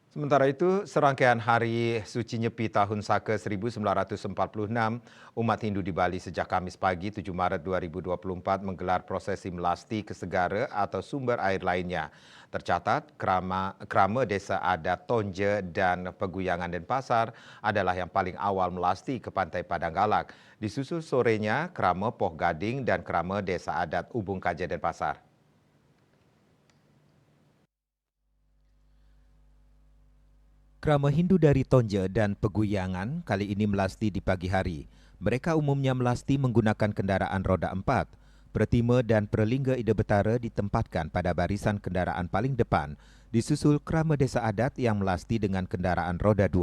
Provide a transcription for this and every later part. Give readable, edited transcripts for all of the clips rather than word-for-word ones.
Sementara itu, serangkaian Hari Suci Nyepi tahun Saka 1946, umat Hindu di Bali sejak Kamis pagi 7 Maret 2024 menggelar prosesi melasti ke segara atau sumber air lainnya. Tercatat, krama desa adat Tonje dan Peguyangan Denpasar adalah yang paling awal melasti ke Pantai Padanggalak. Disusul sorenya krama Poh Gading dan krama desa adat Ubung Kaja Denpasar. Krama Hindu dari Tonje dan Peguyangan kali ini melasti di pagi hari. Mereka umumnya melasti menggunakan kendaraan roda 4. Pertima dan Perlingga Ida Betara ditempatkan pada barisan kendaraan paling depan, disusul krama desa adat yang melasti dengan kendaraan roda 2.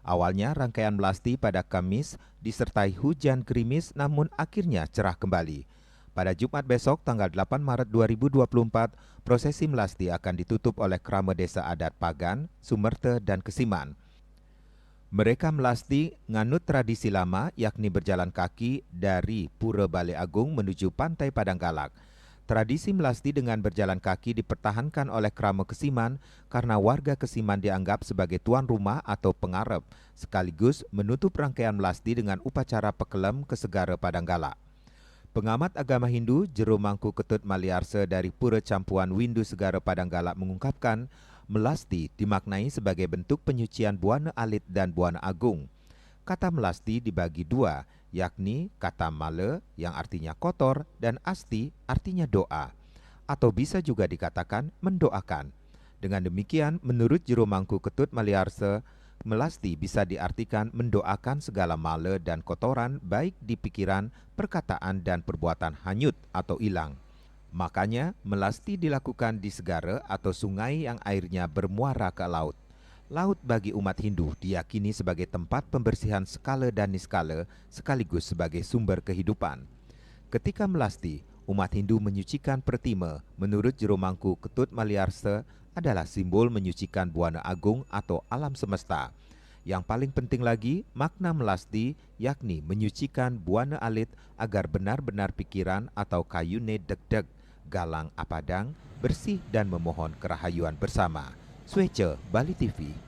Awalnya rangkaian melasti pada Kamis disertai hujan gerimis namun akhirnya cerah kembali. Pada Jumat besok tanggal 8 Maret 2024, prosesi melasti akan ditutup oleh krama desa adat Pagan, Sumerte dan Kesiman. Mereka melasti nganut tradisi lama yakni berjalan kaki dari Pura Balai Agung menuju Pantai Padanggalak. Tradisi melasti dengan berjalan kaki dipertahankan oleh krama Kesiman karena warga Kesiman dianggap sebagai tuan rumah atau pengarep, sekaligus menutup rangkaian melasti dengan upacara pekelem ke segara Padanggalak. Pengamat agama Hindu Jero Mangku Ketut Maliarse dari Pura Campuan Windu Segara Padanggalak mengungkapkan, melasti dimaknai sebagai bentuk penyucian Buana Alit dan Buana Agung. Kata melasti dibagi dua, yakni kata male yang artinya kotor dan asti artinya doa, atau bisa juga dikatakan mendoakan. Dengan demikian, menurut Jero Mangku Ketut Maliarse, melasti bisa diartikan mendoakan segala mala dan kotoran baik di pikiran, perkataan dan perbuatan hanyut atau hilang. Makanya, melasti dilakukan di segara atau sungai yang airnya bermuara ke laut. Laut bagi umat Hindu diyakini sebagai tempat pembersihan skala dan niskala sekaligus sebagai sumber kehidupan. Ketika melasti, umat Hindu menyucikan pertima menurut Jero Mangku Ketut Maliarse adalah simbol menyucikan Buana Agung atau alam semesta. Yang paling penting lagi, makna melasti yakni menyucikan Buana Alit agar benar-benar pikiran atau kayune deg-deg, galang apadang, bersih dan memohon kerahayuan bersama. Swece, Bali TV.